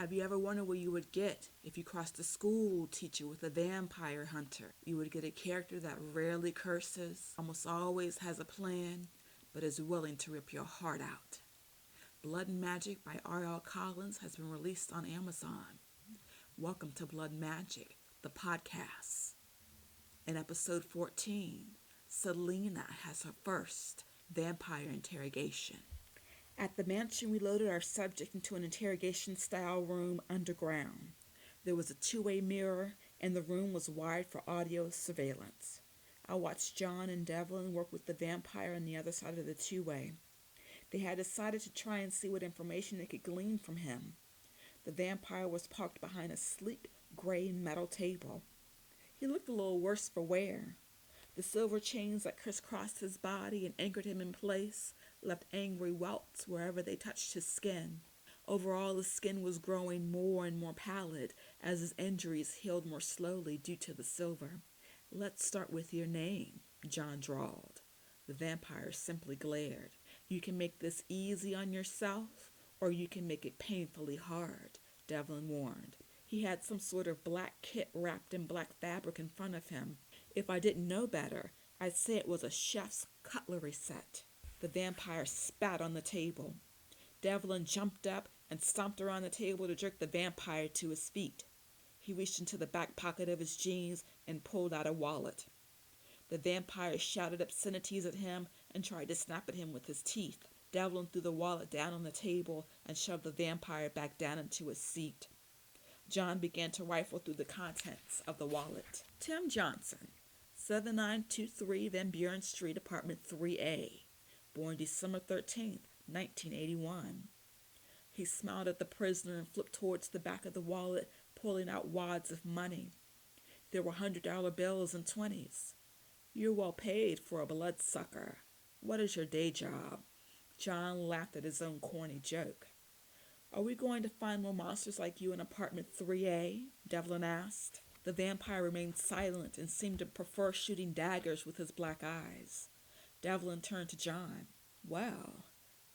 Have you ever wondered what you would get if you crossed a school teacher with a vampire hunter? You would get a character that rarely curses, almost always has a plan, but is willing to rip your heart out. Blood and Magic by R.L. Collins has been released on Amazon. Welcome to Blood Magic, the podcast. In episode 14, Selina has her first vampire interrogation. At the mansion, we loaded our subject into an interrogation-style room underground. There was a two-way mirror, and the room was wired for audio surveillance. I watched John and Devlin work with the vampire on the other side of the two-way. They had decided to try and see what information they could glean from him. The vampire was parked behind a sleek gray metal table. He looked a little worse for wear. The silver chains that crisscrossed his body and anchored him in place left angry welts wherever they touched his skin. Overall, his skin was growing more and more pallid as his injuries healed more slowly due to the silver. "Let's start with your name," John drawled. The vampire simply glared. "You can make this easy on yourself, or you can make it painfully hard," Devlin warned. He had some sort of black kit wrapped in black fabric in front of him. If I didn't know better, I'd say it was a chef's cutlery set. The vampire spat on the table. Devlin jumped up and stomped around the table to jerk the vampire to his feet. He reached into the back pocket of his jeans and pulled out a wallet. The vampire shouted obscenities at him and tried to snap at him with his teeth. Devlin threw the wallet down on the table and shoved the vampire back down into his seat. John began to rifle through the contents of the wallet. "Tim Johnson, 7923 Van Buren Street, Apartment 3A. Born December 13th, 1981. He smiled at the prisoner and flipped towards the back of the wallet, pulling out wads of money. There were $100 bills and 20s. "You're well paid for a bloodsucker. What is your day job?" John laughed at his own corny joke. "Are we going to find more monsters like you in apartment 3A? Devlin asked. The vampire remained silent and seemed to prefer shooting daggers with his black eyes. Devlin turned to John. "Well,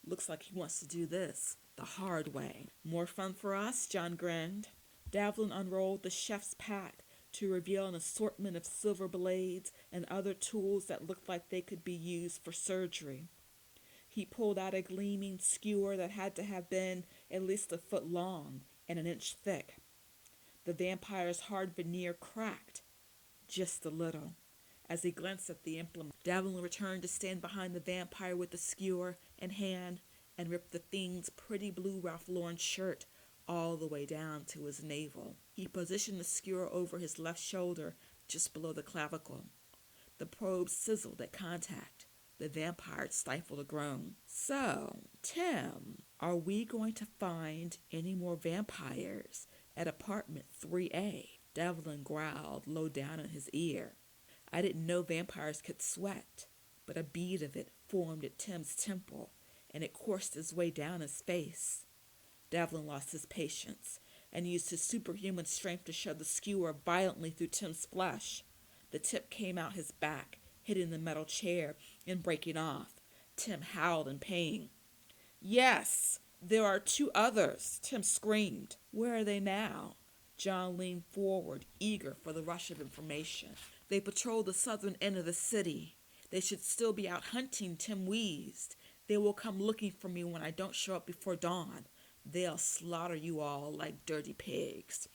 looks like he wants to do this the hard way." "More fun for us?" John grinned. Devlin unrolled the chef's pack to reveal an assortment of silver blades and other tools that looked like they could be used for surgery. He pulled out a gleaming skewer that had to have been at least a foot long and an inch thick. The vampire's hard veneer cracked, just a little. As he glanced at the implement, Devlin returned to stand behind the vampire with the skewer in hand and ripped the thing's pretty blue Ralph Lauren shirt all the way down to his navel. He positioned the skewer over his left shoulder, just below the clavicle. The probe sizzled at contact. The vampire stifled a groan. "So, Tim, are we going to find any more vampires at apartment 3A? Devlin growled low down in his ear. I didn't know vampires could sweat, but a bead of it formed at Tim's temple, and it coursed its way down his face. Devlin lost his patience and used his superhuman strength to shove the skewer violently through Tim's flesh. The tip came out his back, hitting the metal chair and breaking off. Tim howled in pain. "Yes, there are 2 others," Tim screamed. "Where are they now?" John leaned forward, eager for the rush of information. "They patrol the southern end of the city. They should still be out hunting," Tim wheezed. "They will come looking for me when I don't show up before dawn. They'll slaughter you all like dirty pigs."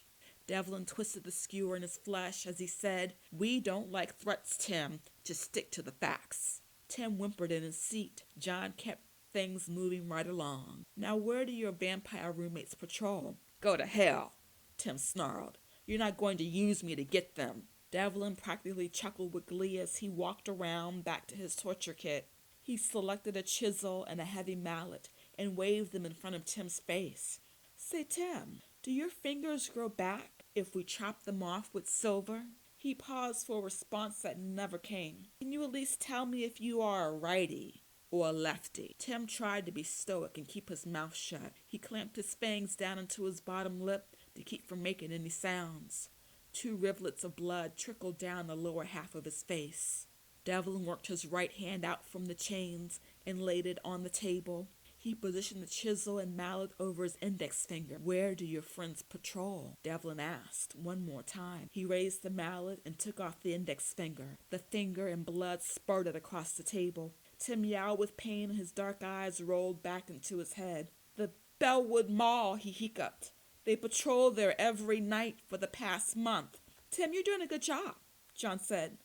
Devlin twisted the skewer in his flesh as he said, "We don't like threats, Tim. Just stick to the facts." Tim whimpered in his seat. John kept things moving right along. "Now where do your vampire roommates patrol?" "Go to hell," Tim snarled. "You're not going to use me to get them." Devlin practically chuckled with glee as he walked around back to his torture kit. He selected a chisel and a heavy mallet and waved them in front of Tim's face. "Say, Tim, do your fingers grow back if we chop them off with silver?" He paused for a response that never came. "Can you at least tell me if you are a righty or a lefty?" Tim tried to be stoic and keep his mouth shut. He clamped his fangs down into his bottom lip to keep from making any sounds. 2 rivulets of blood trickled down the lower half of his face. Devlin worked his right hand out from the chains and laid it on the table. He positioned the chisel and mallet over his index finger. "Where do your friends patrol?" Devlin asked one more time. He raised the mallet and took off the index finger. The finger and blood spurted across the table. Tim yowled with pain and his dark eyes rolled back into his head. "The Bellwood Mall," he hiccuped. "They patrol there every night for the past month." "Tim, you're doing a good job," John said.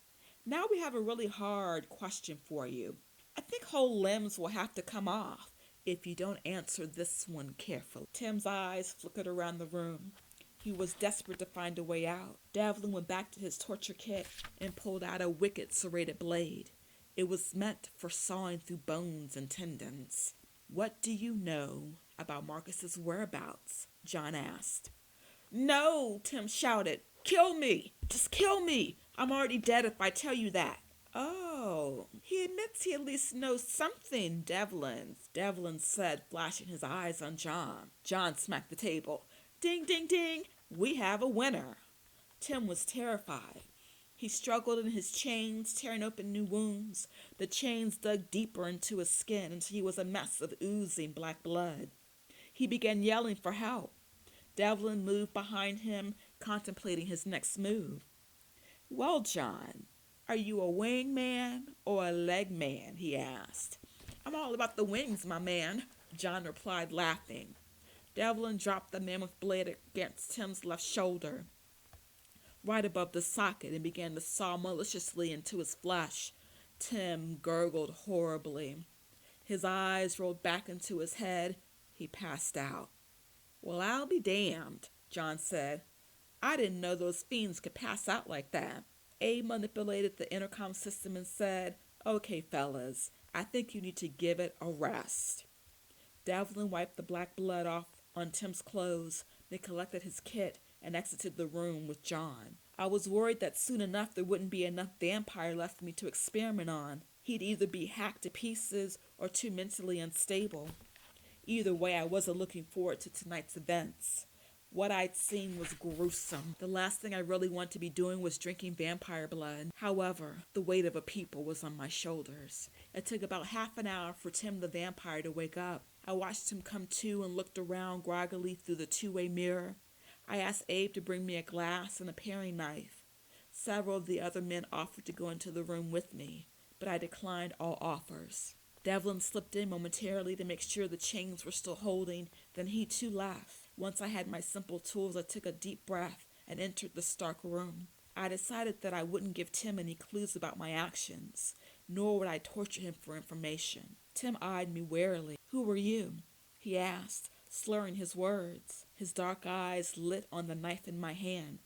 "Now we have a really hard question for you. I think whole limbs will have to come off if you don't answer this one carefully." Tim's eyes flickered around the room. He was desperate to find a way out. Devlin went back to his torture kit and pulled out a wicked serrated blade. It was meant for sawing through bones and tendons. "What do you know about Marcus's whereabouts?" John asked. "No," Tim shouted. "Kill me! Just kill me! I'm already dead if I tell you that." "Oh, he admits he at least knows something, Devlin said, flashing his eyes on John. John smacked the table. "Ding, ding, ding! We have a winner." Tim was terrified. He struggled in his chains, tearing open new wounds. The chains dug deeper into his skin until he was a mess of oozing black blood. He began yelling for help. Devlin moved behind him, contemplating his next move. "Well, John, are you a wing man or a leg man?" he asked. "I'm all about the wings, my man," John replied, laughing. Devlin dropped the mammoth blade against Tim's left shoulder, right above the socket, and began to saw maliciously into his flesh. Tim gurgled horribly. His eyes rolled back into his head. He passed out. "Well, I'll be damned," John said. "I didn't know those fiends could pass out like that." Abe manipulated the intercom system and said, "Okay, fellas, I think you need to give it a rest." Devlin wiped the black blood off on Tim's clothes, then collected his kit and exited the room with John. I was worried that soon enough there wouldn't be enough vampire left for me to experiment on. He'd either be hacked to pieces or too mentally unstable. Either way, I wasn't looking forward to tonight's events. What I'd seen was gruesome. The last thing I really wanted to be doing was drinking vampire blood. However, the weight of a people was on my shoulders. It took about half an hour for Tim the vampire to wake up. I watched him come to and looked around groggily through the two-way mirror. I asked Abe to bring me a glass and a paring knife. Several of the other men offered to go into the room with me, but I declined all offers. Devlin slipped in momentarily to make sure the chains were still holding, then he too left. Once I had my simple tools, I took a deep breath and entered the stark room. I decided that I wouldn't give Tim any clues about my actions, nor would I torture him for information. Tim eyed me warily. "Who were you?" he asked, slurring his words. His dark eyes lit on the knife in my hand.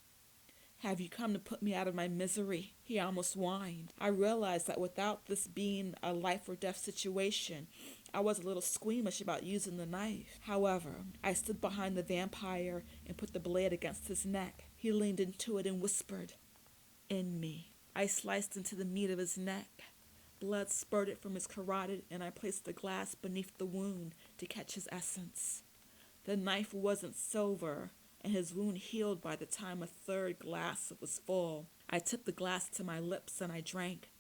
"Have you come to put me out of my misery?" he almost whined. I realized that without this being a life or death situation, I was a little squeamish about using the knife. However, I stood behind the vampire and put the blade against his neck. He leaned into it and whispered, "In me." I sliced into the meat of his neck. Blood spurted from his carotid, and I placed the glass beneath the wound to catch his essence. The knife wasn't silver, and his wound healed by the time a third glass was full. I took the glass to my lips and I drank.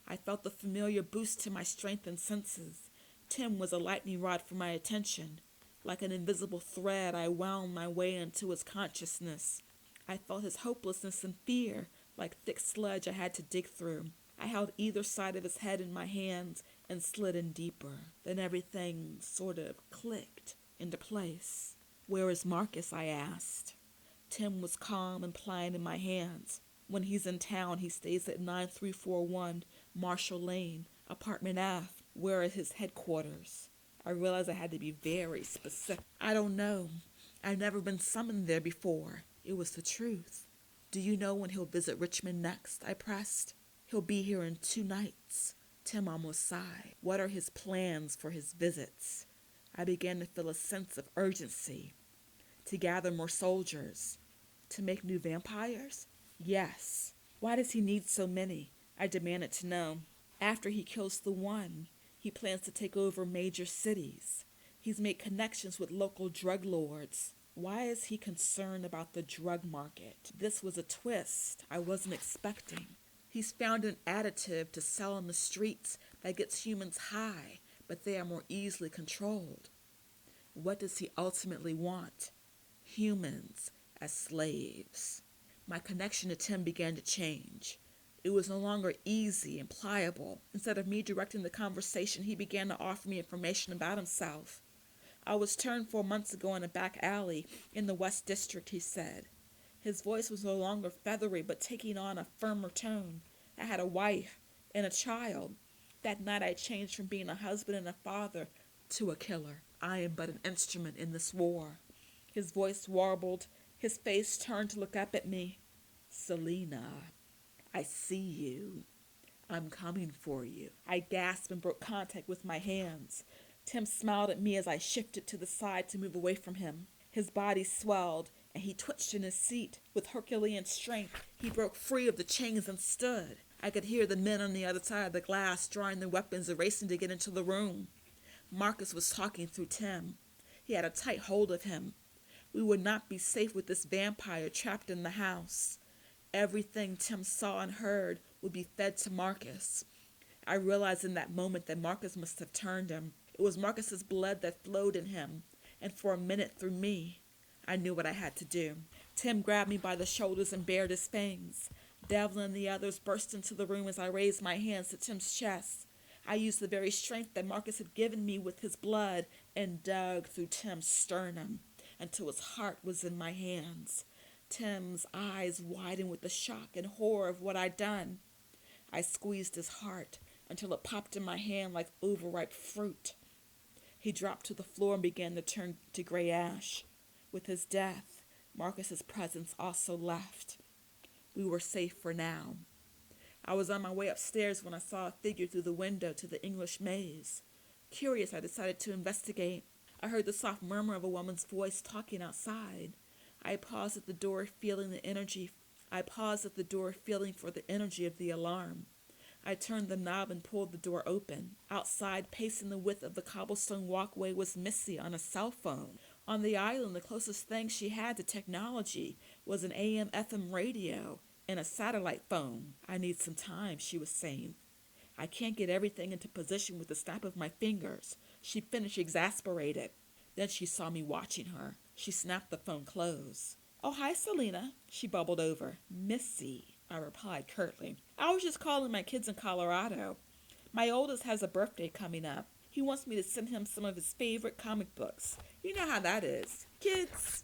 I felt the familiar boost to my strength and senses. Tim was a lightning rod for my attention. Like an invisible thread, I wound my way into his consciousness. I felt his hopelessness and fear, like thick sludge I had to dig through. I held either side of his head in my hands and slid in deeper. Then everything sort of clicked into place. "Where is Marcus?" I asked. Tim was calm and pliant in my hands. "When he's in town, he stays at 9341 Marshall Lane, apartment F. Where are his headquarters?" I realized I had to be very specific. "I don't know. I've never been summoned there before." It was the truth. "Do you know when he'll visit Richmond next?" I pressed. "He'll be here in 2 nights. Tim almost sighed. "What are his plans for his visits?" I began to feel a sense of urgency. To gather more soldiers. To make new vampires? Yes. Why does he need so many? I demanded to know. After he kills the one, he plans to take over major cities. He's made connections with local drug lords. Why is he concerned about the drug market? This was a twist I wasn't expecting. He's found an additive to sell on the streets that gets humans high, but they are more easily controlled. What does he ultimately want? Humans as slaves. My connection to Tim began to change. It was no longer easy and pliable. Instead of me directing the conversation, he began to offer me information about himself. I was turned 4 months ago in a back alley in the West District, he said. His voice was no longer feathery, but taking on a firmer tone. I had a wife and a child. That night I changed from being a husband and a father to a killer. I am but an instrument in this war. His voice warbled. His face turned to look up at me. Selina, I see you. I'm coming for you. I gasped and broke contact with my hands. Tim smiled at me as I shifted to the side to move away from him. His body swelled, and he twitched in his seat. With Herculean strength, he broke free of the chains and stood. I could hear the men on the other side of the glass drawing their weapons and racing to get into the room. Marcus was talking through Tim. He had a tight hold of him. We would not be safe with this vampire trapped in the house. Everything Tim saw and heard would be fed to Marcus. I realized in that moment that Marcus must have turned him. It was Marcus's blood that flowed in him, and for a minute through me, I knew what I had to do. Tim grabbed me by the shoulders and bared his fangs. Devlin and the others burst into the room as I raised my hands to Tim's chest. I used the very strength that Marcus had given me with his blood and dug through Tim's sternum until his heart was in my hands. Tim's eyes widened with the shock and horror of what I'd done. I squeezed his heart until it popped in my hand like overripe fruit. He dropped to the floor and began to turn to gray ash. With his death, Marcus's presence also left. We were safe for now. I was on my way upstairs when I saw a figure through the window to the English maze. Curious, I decided to investigate. I heard the soft murmur of a woman's voice talking outside. I paused at the door, feeling for the energy of the alarm. I turned the knob and pulled the door open. Outside, pacing the width of the cobblestone walkway, was Missy on a cell phone. On the island, the closest thing she had to technology was an AM/FM radio and a satellite phone. I need some time, she was saying. I can't get everything into position with the snap of my fingers, she finished, exasperated. Then she saw me watching her. She snapped the phone close. Oh, hi, Selina, she bubbled over. Missy, I replied curtly. I was just calling my kids in Colorado. My oldest has a birthday coming up. He wants me to send him some of his favorite comic books. You know how that is. Kids.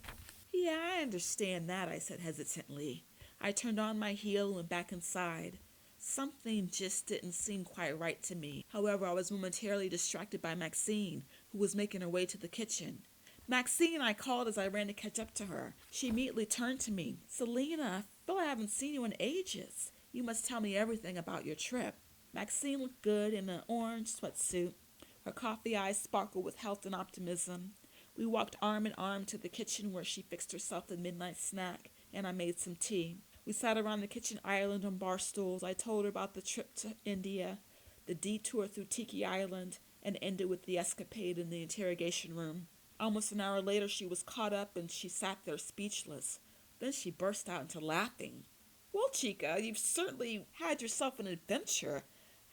Yeah, I understand that, I said hesitantly. I turned on my heel and went back inside. Something just didn't seem quite right to me. However, I was momentarily distracted by Maxine, who was making her way to the kitchen. Maxine, I called as I ran to catch up to her. She immediately turned to me. Selina, I feel I haven't seen you in ages. You must tell me everything about your trip. Maxine looked good in an orange sweatsuit. Her coffee eyes sparkled with health and optimism. We walked arm in arm to the kitchen where she fixed herself a midnight snack, and I made some tea. We sat around the kitchen island on bar stools. I told her about the trip to India, the detour through Tiki Island, and ended with the escapade in the interrogation room. Almost an hour later, she was caught up and she sat there speechless. Then she burst out into laughing. Well, Chica, you've certainly had yourself an adventure.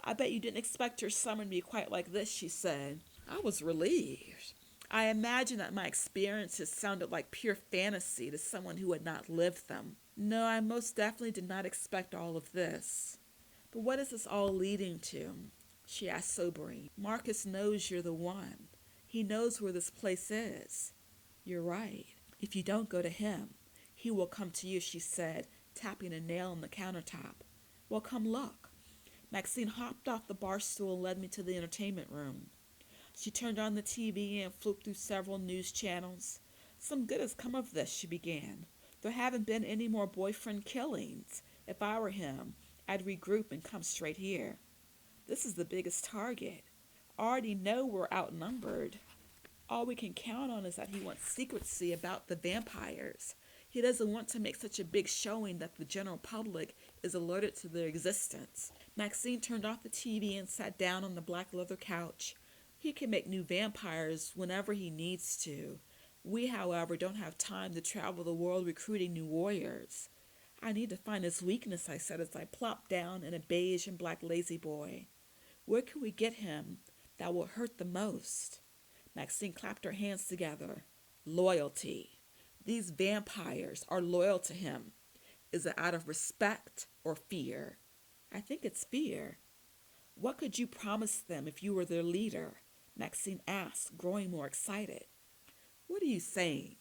I bet you didn't expect your summer to be quite like this, she said. I was relieved. I imagined that my experiences sounded like pure fantasy to someone who had not lived them. No, I most definitely did not expect all of this. But what is this all leading to? She asked, sobering. Marcus knows you're the one. He knows where this place is. You're right. If you don't go to him, he will come to you, she said, tapping a nail on the countertop. Well, come look. Maxine hopped off the bar stool and led me to the entertainment room. She turned on the TV and flipped through several news channels. Some good has come of this, she began. There haven't been any more boyfriend killings. If I were him, I'd regroup and come straight here. This is the biggest target. I already know we're outnumbered. All we can count on is that he wants secrecy about the vampires. He doesn't want to make such a big showing that the general public is alerted to their existence. Maxine turned off the TV and sat down on the black leather couch. He can make new vampires whenever he needs to. We, however, don't have time to travel the world recruiting new warriors. I need to find his weakness, I said as I plopped down in a beige and black lazy boy. Where can we get him that will hurt the most? Maxine clapped her hands together. Loyalty. These vampires are loyal to him. Is it out of respect or fear? I think it's fear. What could you promise them if you were their leader? Maxine asked, growing more excited. What are you saying?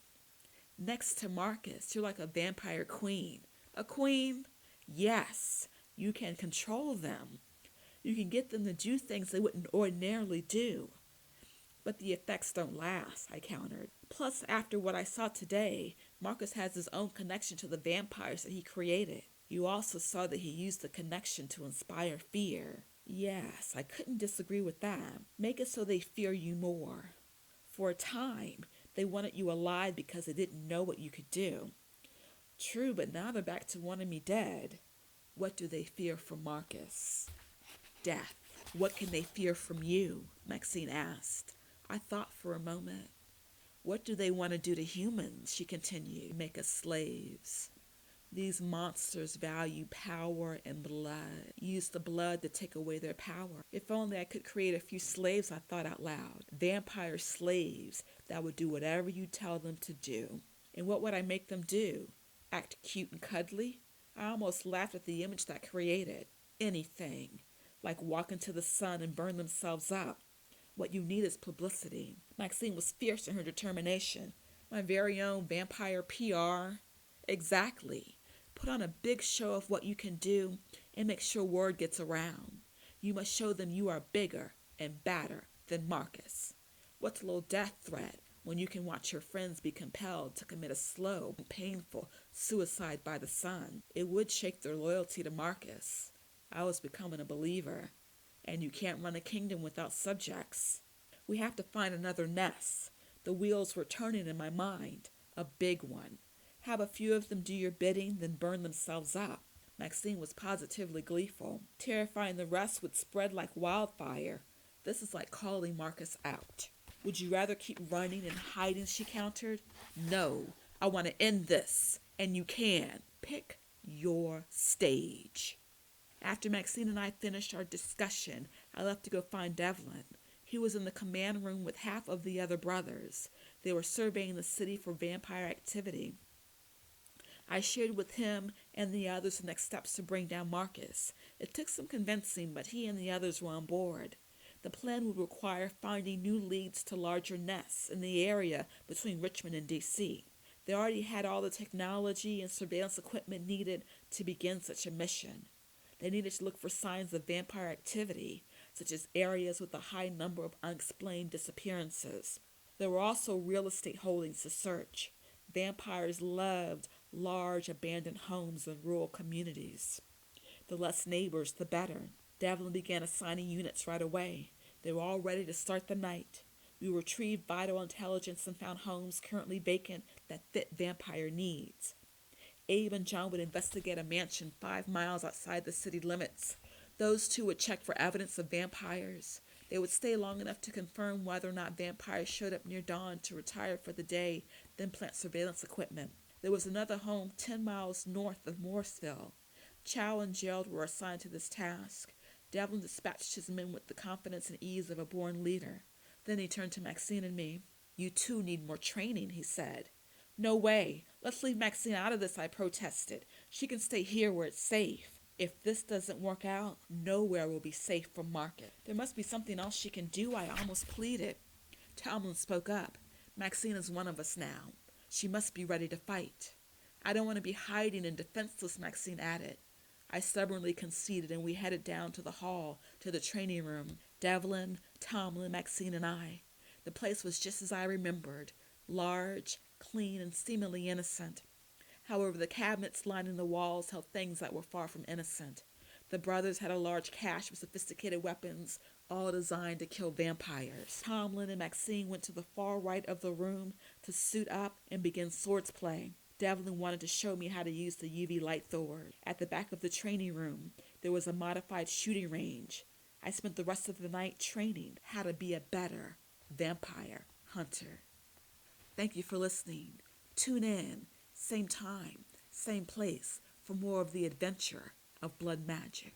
Next to Marcus, you're like a vampire queen. A queen? Yes, you can control them. You can get them to do things they wouldn't ordinarily do. But the effects don't last, I countered. Plus, after what I saw today, Marcus has his own connection to the vampires that he created. You also saw that he used the connection to inspire fear. Yes, I couldn't disagree with that. Make it so they fear you more. For a time, they wanted you alive because they didn't know what you could do. True, but now they're back to wanting me dead. What do they fear from Marcus? Death. What can they fear from you? Maxine asked. I thought for a moment. What do they want to do to humans? She continued. Make us slaves. These monsters value power and blood. Use the blood to take away their power. If only I could create a few slaves, I thought out loud. Vampire slaves that would do whatever you tell them to do. And what would I make them do? Act cute and cuddly? I almost laughed at the image that created. Anything. Like walk into the sun and burn themselves up. What you need is publicity. Maxine was fierce in her determination. My very own vampire PR. Exactly. Put on a big show of what you can do and make sure word gets around. You must show them you are bigger and badder than Marcus. What's a little death threat when you can watch your friends be compelled to commit a slow and painful suicide by the sun? It would shake their loyalty to Marcus. I was becoming a believer. And you can't run a kingdom without subjects. We have to find another nest. The wheels were turning in my mind. A big one. Have a few of them do your bidding, then burn themselves up. Maxine was positively gleeful. Terrifying the rest would spread like wildfire. This is like calling Marcus out. Would you rather keep running and hiding, she countered. No, I want to end this. And you can. Pick your stage. After Maxine and I finished our discussion, I left to go find Devlin. He was in the command room with half of the other brothers. They were surveying the city for vampire activity. I shared with him and the others the next steps to bring down Marcus. It took some convincing, but he and the others were on board. The plan would require finding new leads to larger nests in the area between Richmond and D.C. They already had all the technology and surveillance equipment needed to begin such a mission. They needed to look for signs of vampire activity, such as areas with a high number of unexplained disappearances. There were also real estate holdings to search. Vampires loved large abandoned homes in rural communities. The less neighbors, the better. Devlin began assigning units right away. They were all ready to start the night. We retrieved vital intelligence and found homes currently vacant that fit vampire needs. Abe and John would investigate a mansion 5 miles outside the city limits. Those two would check for evidence of vampires. They would stay long enough to confirm whether or not vampires showed up near dawn to retire for the day, then plant surveillance equipment. There was another home 10 miles north of Morrisville. Chow and Gerald were assigned to this task. Devlin dispatched his men with the confidence and ease of a born leader. Then he turned to Maxine and me. You two need more training, he said. No way. Let's leave Maxine out of this, I protested. She can stay here where it's safe. If this doesn't work out, nowhere will be safe for Marcus. There must be something else she can do, I almost pleaded. Tomlin spoke up. Maxine is one of us now. She must be ready to fight. I don't want to be hiding and defenseless, Maxine added. I stubbornly conceded, and we headed down to the hall, to the training room. Devlin, Tomlin, Maxine, and I. The place was just as I remembered. Large, clean, and seemingly innocent. However, the cabinets lining the walls held things that were far from innocent. The brothers had a large cache of sophisticated weapons, all designed to kill vampires. Tomlin and Maxine went to the far right of the room to suit up and begin swords play. Devlin wanted to show me how to use the UV light thrower. At the back of the training room, there was a modified shooting range. I spent the rest of the night training how to be a better vampire hunter. Thank you for listening. Tune in, same time, same place, for more of the adventure of blood magic.